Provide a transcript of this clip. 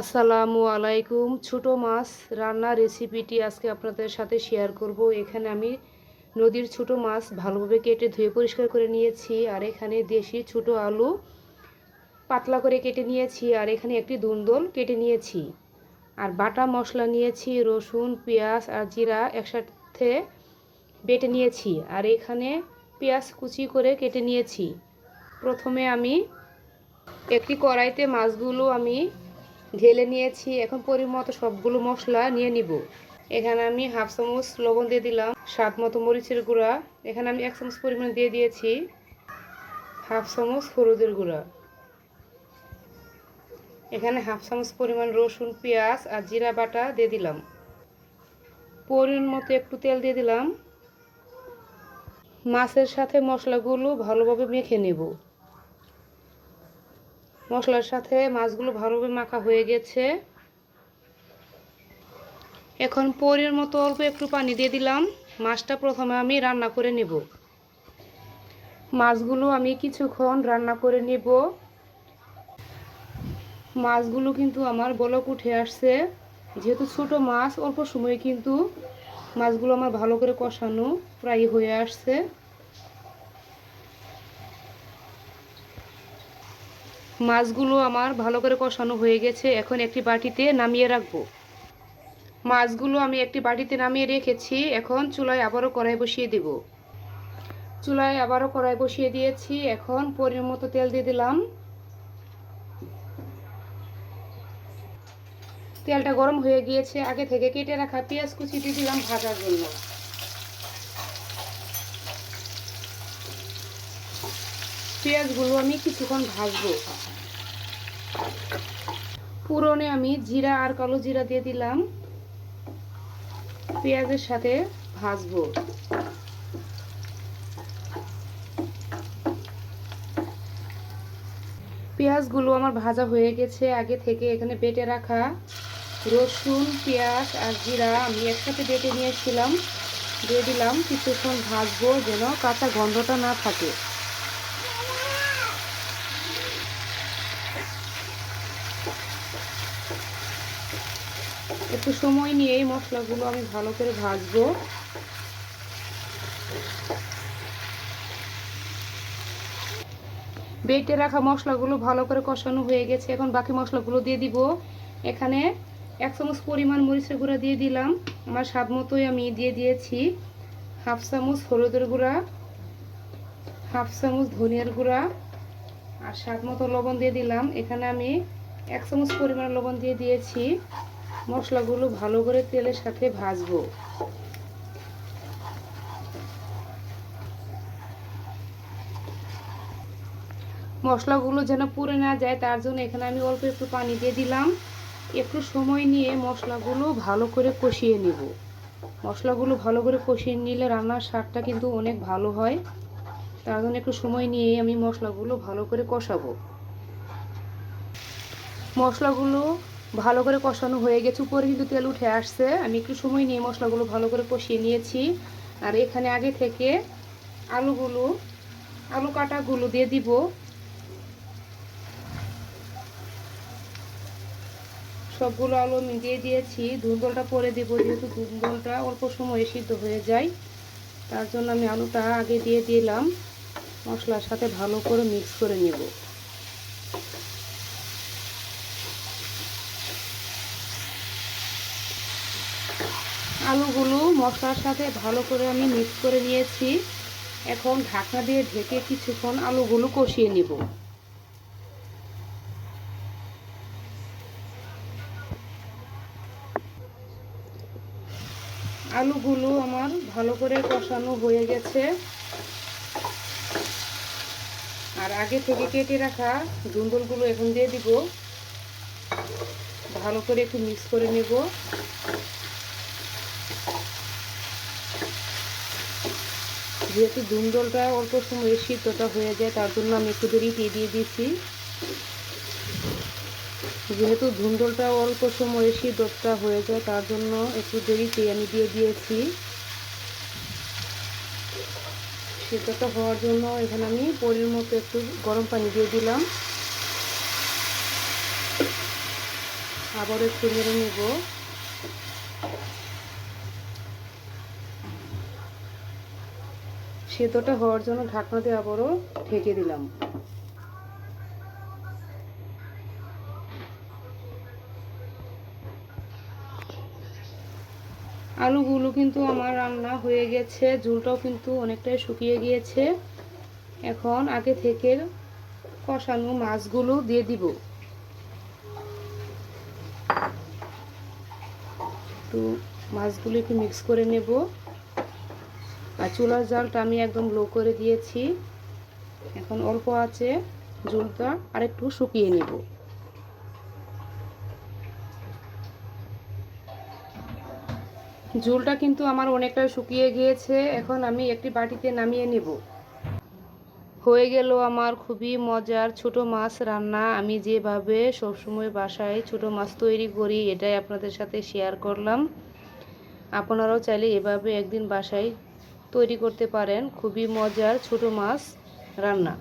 আসসালামু আলাইকুম। ছোট মাছ রান্নার রেসিপিটি আজকে আপনাদের সাথে শেয়ার করব। এখানে আমি নদীর ছোট মাছ ভালোভাবে কেটে ধুয়ে পরিষ্কার করে নিয়েছি, আর এখানে দেশি ছোট আলু পাতলা করে কেটে নিয়েছি, আর এখানে একটি দুন্দল কেটে নিয়েছি, আর বাটা মশলা নিয়েছি রসুন পেঁয়াজ আর জিরা একসাথে বেটে নিয়েছি, আর এখানে পেঁয়াজ কুচি করে কেটে নিয়েছি। প্রথমে আমি একটি কড়াইতে মাছগুলো আমি ঢেলে নিয়েছি। এখন পরিমতো সবগুলো মশলা নিয়ে নিব। এখানে আমি হাফ চামচ লবণ দিয়ে দিলাম, স্বাদ মতো মরিচের গুঁড়া এখানে আমি 1 চামচ পরিমাণ দিয়ে দিয়েছি, হাফ চামচ হলুদের গুঁড়া, এখানে হাফ চামচ পরিমাণ রসুন পেঁয়াজ আর জিরা বাটা দিয়ে দিলাম, পরিমাণ মতো একটু তেল দিয়ে দিলাম। মাছের সাথে মশলাগুলো ভালোভাবে মেখে নেব। মশলার সাথে মাছগুলো ভালোভাবে মাখা হয়ে গেছে। এখন পরিমাণ মতো অল্প একটু পানি দিয়ে দিলাম। মাছটা প্রথমে আমি রান্না করে নেব। মাছগুলো আমি কিছুক্ষণ রান্না করে নেব। মাছগুলো কিন্তু আমার বলক উঠে আসছে। যেহেতু ছোট মাছ, অল্প সময়ে কিন্তু মাছগুলো আমার ভালো করে কষানো প্রায় হয়ে আসছে। মাছগুলো আমার ভালো করে কষানো হয়ে গেছে। এখন একটি বাটিতে নামিয়ে রাখবো। মাছগুলো আমি একটি বাটিতে নামিয়ে রেখেছি। এখন চুলায় আবারও কড়াই বসিয়ে দেব। চুলায় আবারও কড়াই বসিয়ে দিয়েছি। এখন পরিমাণ মতো তেল দিয়ে দিলাম। তেলটা গরম হয়ে গিয়েছে। আগে থেকে কেটে রাখা পেঁয়াজ কুচি দিয়ে দিলাম ভাজার জন্য। পেঁয়াজগুলো আমি কিছুক্ষণ ভাজবো। পুরনে আমি জিরা আর কালো জিরা দিয়ে দিলাম, পেঁয়াজের সাথে ভাজবো। পেঁয়াজগুলো আমার ভাজা হয়ে গেছে। আগে থেকে এখানে বেটে রাখা রসুন পেঁয়াজ আর জিরা আমি একসাথে বেটে নিয়েছিলাম, দিয়ে দিলাম। কিছুক্ষণ ভাজবো যেন কাঁচা গন্ধটা না থাকে। একটু সময় নিয়ে এই মশলাগুলো আমি ভালো করে ভাজবো। বেটে রাখা মশলাগুলো ভালো করে কষানো হয়ে গেছে। এখন বাকি মশলাগুলো দিয়ে দিব। এখানে 1 চামচ পরিমাণ মরিচের গুঁড়া দিয়ে দিলাম, আমার স্বাদ মতোই আমি দিয়ে দিয়েছি। হাফ চামচ হলুদের গুঁড়া, হাফ চামচ ধনিয়ার গুঁড়া আর স্বাদ মতো লবণ দিয়ে দিলাম। এখানে আমি 1 চামচ পরিমাণ লবণ দিয়ে দিয়েছি। মশলাগুলো ভালো করে তেলের সাথে ভাজবো। মশলাগুলো যেন পুড়ে না যায় তার জন্য এখানে আমি অল্প একটু পানি দিয়ে দিলাম। একটু সময় নিয়ে মশলাগুলো ভালো করে কষিয়ে নেব। মশলাগুলো ভালো করে কষিয়ে নিলে রান্নার স্বাদটা কিন্তু অনেক ভালো হয়। তার জন্য একটু সময় নিয়ে আমি মশলাগুলো ভালো করে কষাবো। মশলাগুলো ভালো করে কষানো হয়ে গেছে, উপরে কিন্তু তেল উঠে আসছে। আমি একটু সময় নিয়ে মশলাগুলো ভালো করে কষিয়ে নিয়েছি। আর এখানে আগে থেকে আলু কাটাগুলো দিয়ে দিব। সবগুলো আলু আমি দিয়ে দিয়েছি। ধুন্দলটা পরে দেব, যেহেতু ধুন্দলটা অল্প সময়ে সিদ্ধ হয়ে যায়, তার জন্য আমি আলুটা আগে দিয়ে দিলাম। মশলার সাথে ভালো করে মিক্স করে নেব। আলুগুলো মশলার সাথে ভালো করে আমি মিক্স করে নিয়েছি। এখন ঢাকনা দিয়ে ঢেকে কিছুক্ষণ আলুগুলো কষিয়ে নেব। আলুগুলো আমার ভালো করে কষানো হয়ে গেছে। আর আগে থেকে কেটে রাখা ধুন্দলগুলো এখন দিয়ে দিব। ভালো করে একটু মিক্স করে নেব। যেহেতু ধুন্দলটা অল্প সময়ে সিদ্ধটা হয়ে যায়, তার জন্য আমি একটু দেরিতে দিয়ে দিয়েছি। যেহেতু ধুন্দলটা অল্প সময়ে সিদ্ধটা হয়ে যায়, তার জন্য একটু দেরিতে আমি দিয়ে দিয়েছি। সিদ্ধটা হওয়ার জন্য এখানে আমি পরিমাণ মতো একটু গরম পানি দিয়ে দিলাম। আবার একটু নেড়ে নেব। সেদ্ধটা হওয়ার জন্য ঢাকনা দিয়ে আবারও ঢেকে দিলাম। আলুগুলো কিন্তু আমার রান্না হয়ে গেছে, ঝোলটাও কিন্তু অনেকটাই শুকিয়ে গিয়েছে। এখন আগে থেকে কষানো মাছগুলো দিয়ে দিব। তো মাছগুলো একটু মিক্স করে নেব। আর চুলার জালটা আমি একদম লো করে দিয়েছি। এখন অল্প আছে ঝোলটা আরেকটু শুকিয়ে নেব। ঝোলটা কিন্তু আমার অনেকটা শুকিয়ে গিয়েছে। এখন আমি একটি বাটিতে নামিয়ে নেব। হয়ে গেল আমার খুবই মজার ছোট মাছ রান্না। আমি যেভাবে সবসময় বাসায় ছোট মাছ তৈরি করি এটাই আপনাদের সাথে শেয়ার করলাম। আপনারাও চাইলে এভাবে একদিন বাসায় তৈরি করতে পারেন খুবই মজার ছোট মাছ রান্না।